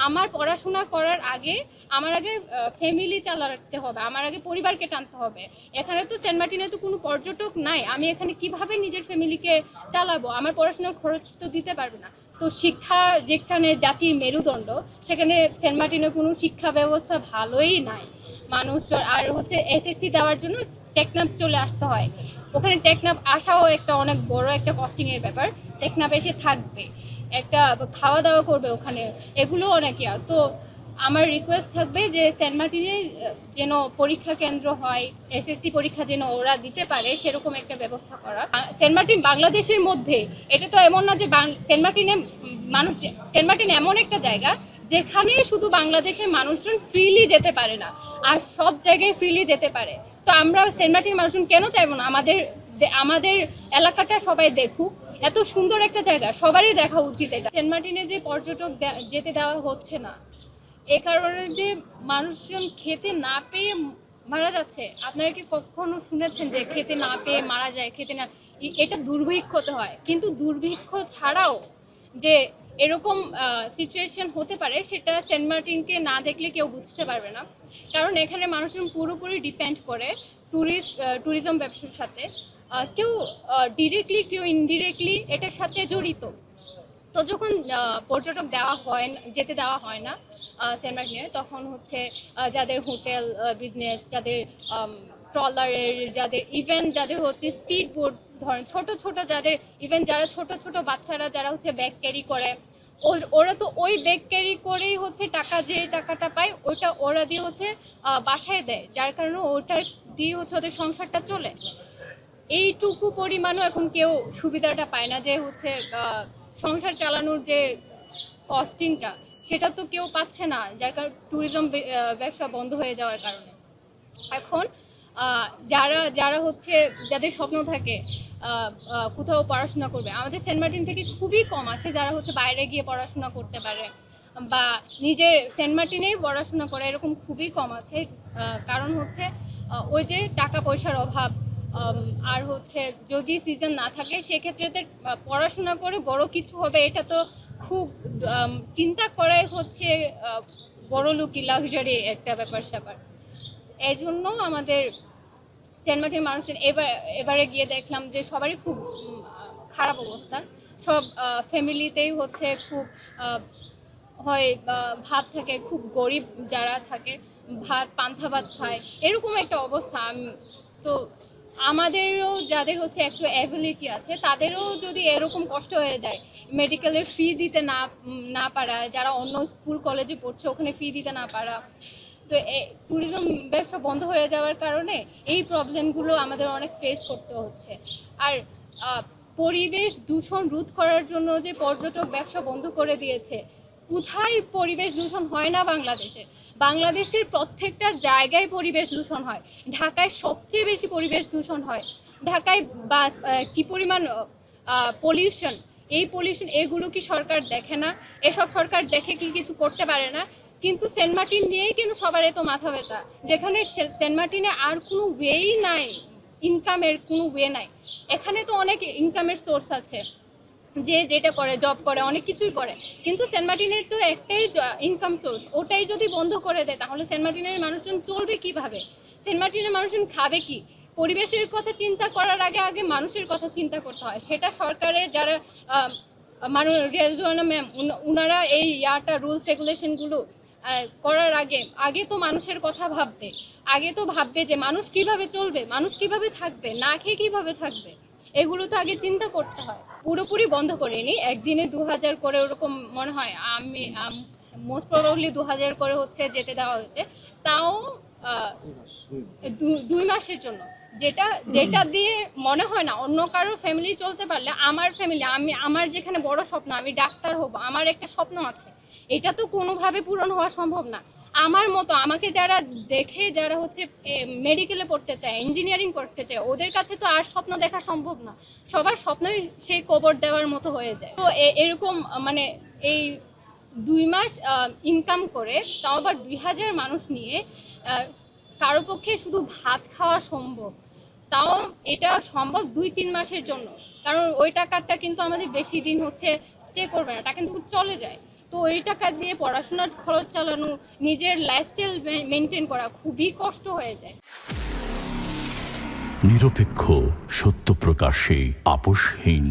আমার পড়াশোনা করার আগে আমার আগে ফ্যামিলি চালাতে হবে, আমার আগে পরিবারকে টানতে হবে। এখানে তো সেন্ট মার্টিনে তো কোনো পর্যটক নাই, আমি এখানে কিভাবে নিজের ফ্যামিলিকে চালাবো? আমার পড়াশোনার খরচ তো দিতে পারবে না। তো শিক্ষা যেখানে জাতির মেরুদণ্ড, সেখানে সেন্ট মার্টিনে কোনো শিক্ষা ব্যবস্থা ভালোই নাই। মানুষ আর হচ্ছে এসএসসি দেওয়ার জন্য টেকনাফ চলে আসতে হয়। ওখানে টেকনাফ আসাও একটা অনেক বড় একটা কস্টিং এর ব্যাপার। টেকনাফ এসে থাকবে, একটা খাওয়া দাওয়া করবে ওখানে, এগুলো অনেক তো আমার রিকোয়েস্ট থাকবে যে সেন্ট মার্টিনে যেন পরীক্ষা কেন্দ্র হয়, এসএসসি পরীক্ষা যেন ওরা দিতে পারে সেরকম একটা ব্যবস্থা করা। সেন্ট মার্টিন বাংলাদেশের মধ্যে, এটা তো এমন না যে সেন্ট মার্টিনে মানুষ, সেন্ট মার্টিন এমন একটা জায়গা যেখানে শুধু বাংলাদেশের মানুষজন ফ্রিলি যেতে পারে না, আর সব জায়গায় ফ্রিলি যেতে পারে। তো আমরা সেন্ট মার্টিন মানুষজন কেন চাইবো না আমাদের আমাদের এলাকাটা সবাই দেখুক? এত সুন্দর একটা জায়গা, সবারই দেখা উচিত এটা। সেন্ট মার্টিনে যে পর্যটক যেতে দেওয়া হচ্ছে না, এ কারণে যে মানুষজন খেতে না পেয়ে মারা যাচ্ছে। আপনারা কি কখনো শুনেছেন যে খেতে না পেয়ে মারা যায়? খেতে না, এটা দুর্ভিক্ষতে হয়, কিন্তু দুর্ভিক্ষ ছাড়াও যে এরকম সিচুয়েশন হতে পারে সেটা সেন্ট মার্টিনকে না দেখলে কেউ বুঝতে পারবে না। কারণ এখানে মানুষজন পুরোপুরি ডিপেন্ড করে ট্যুরিজম ব্যবসার সাথে। কেউ ডিরেক্টলি কেউ ইনডিরেক্টলি এটার সাথে জড়িত। তো যখন পর্যটক যেতে দেওয়া হয় না সেন্ট মার্টিনে, তখন হচ্ছে যাদের হোটেল বিজনেস, যাদের ট্রলারের, যাদের ইভেন যাদের হচ্ছে স্পিড বোট ধরেন, ছোট ছোট যাদের, ইভেন যারা ছোট ছোট বাচ্চারা যারা হচ্ছে ব্যাগ ক্যারি করে, ওরা তো ওই ব্যাগ ক্যারি করেই হচ্ছে যে টাকাটা পায় ওইটা ওরা দিয়ে হচ্ছে বাসায় দেয়, যার কারণে ওটা দিয়ে হচ্ছে ওদের সংসারটা চলে। এইটুকু পরিমাণও এখন কেউ সুবিধাটা পায় না, যে হচ্ছে সংসার চালানোর যে কস্টিংটা, সেটা তো কেউ পাচ্ছে না, যার কারণে ট্যুরিজম ব্যবসা বন্ধ হয়ে যাওয়ার কারণে। এখন যারা যারা হচ্ছে যাদের স্বপ্ন থাকে কোথাও পড়াশোনা করবে, আমাদের সেন্ট মার্টিন থেকে খুবই কম আছে যারা হচ্ছে বাইরে গিয়ে পড়াশোনা করতে পারে বা নিজের সেন্ট মার্টিনেই পড়াশোনা করে, এরকম খুবই কম আছে। কারণ হচ্ছে ওই যে টাকা পয়সার অভাব, আর হচ্ছে যদি সিজন না থাকে সেক্ষেত্রে পড়াশোনা করে বড় কিছু হবে, এটা তো খুব চিন্তা করাই হচ্ছে বড় লুকি লাক্সারি একটা ব্যাপার স্যাপার। এই জন্য আমাদের সেন্ট মার্টিন মানুষের এবারে গিয়ে দেখলাম যে সবারই খুব খারাপ অবস্থা। সব ফ্যামিলিতেই হচ্ছে খুব হয় ভাত থাকে, খুব গরিব যারা থাকে পান্তা ভাত খায়, এরকম একটা অবস্থা। তো আমাদেরও যাদের হচ্ছে একটু অ্যাবিলিটি আছে তাদেরও যদি এরকম কষ্ট হয়ে যায়, মেডিকেলের ফি দিতে না পারা, যারা অন্য স্কুল কলেজে পড়ছে ওখানে ফি দিতে না পারা, তো ট্যুরিজম ব্যবসা বন্ধ হয়ে যাওয়ার কারণে এই প্রবলেমগুলো আমাদের অনেক ফেস করতে হচ্ছে। আর পরিবেশ দূষণ রোধ করার জন্য যে পর্যটক ব্যবসা বন্ধ করে দিয়েছে, কোথায় পরিবেশ দূষণ হয় না বাংলাদেশের প্রত্যেকটা জায়গায় পরিবেশ দূষণ হয়। ঢাকায় সবচেয়ে বেশি পরিবেশ দূষণ হয়। ঢাকায় বাস কি পরিমাণ পলিউশন, এই পলিউশন এগুলো কি সরকার দেখে না? এসব সরকার দেখে কি কিছু করতে পারে না? কিন্তু সেন্ট মার্টিন নিয়েই কিন্তু সবার এত মাথা ব্যথা, যেখানে সেন্ট মার্টিনে আর কোনো ওয়েই নাই, ইনকামের কোনো ওয়ে নাই। এখানে তো অনেক ইনকামের সোর্স আছে, যে যেটা করে, জব করে, অনেক কিছুই করে, কিন্তু সেন্ট মার্টিনের তো একটাই ইনকাম সোর্স, ওটাই যদি বন্ধ করে দেয় তাহলে সেন্ট মার্টিনের মানুষজন চলবে কিভাবে? সেন্ট মার্টিনের মানুষজন খাবে কি? পরিবেশের কথা চিন্তা করার আগে আগে মানুষের কথা চিন্তা করতে হয়। সেটা সরকারের যারা রেজওয়ানা ম্যাম, উনারা এই রুলস রেগুলেশন গুলো করার আগে তো মানুষের কথা ভাববে, আগে তো ভাববে যে মানুষ কিভাবে চলবে, মানুষ কিভাবে থাকবে, না খেয়ে কিভাবে থাকবে, এগুলো তো আগে চিন্তা করতে হয়। পুরোপুরি বন্ধ করেনি, একদিনে 2000 করে ওরকম মনে হয়, আমি মোস্ট প্রবাবলি 2000 করে হচ্ছে যেতে দেওয়া হয়েছে, তাও 2 মাসের জন্য। যেটা দিয়ে মনে হয় না অন্য কারো ফ্যামিলি চলতে পারলে, আমার ফ্যামিলি, আমার যেখানে বড় স্বপ্ন আমি ডাক্তার হব, আমার একটা স্বপ্ন আছে, এটা তো কোনোভাবে পূরণ হওয়া সম্ভব না। আমার মতো আমাকে যারা দেখে, যারা হচ্ছে মেডিকেলে পড়তে চায়, ইঞ্জিনিয়ারিং করতে চায়, ওদের কাছে তো আর স্বপ্ন দেখা সম্ভব না। সবার স্বপ্নই সেই কবর দেওয়ার মতো হয়ে যায়। তো এরকম মানে এই 2 মাস ইনকাম করে, তাও আবার 2000 মানুষ নিয়ে কারো পক্ষে শুধু ভাত খাওয়া সম্ভব, তাও এটা সম্ভব 2-3 মাসের জন্য, কারণ ওই টাকাটা কিন্তু আমাদের বেশি দিন হচ্ছে স্টে করবে না, টাকা কিন্তু চলে যায়। তো তো ওই টাকা দিয়ে পড়াশোনার খরচ চালানো, নিজের লাইফস্টাইল মেনটেন করা খুবই কষ্ট হয়ে যায়। নিরপেক্ষ, সত্য প্রকাশে আপোষহীন।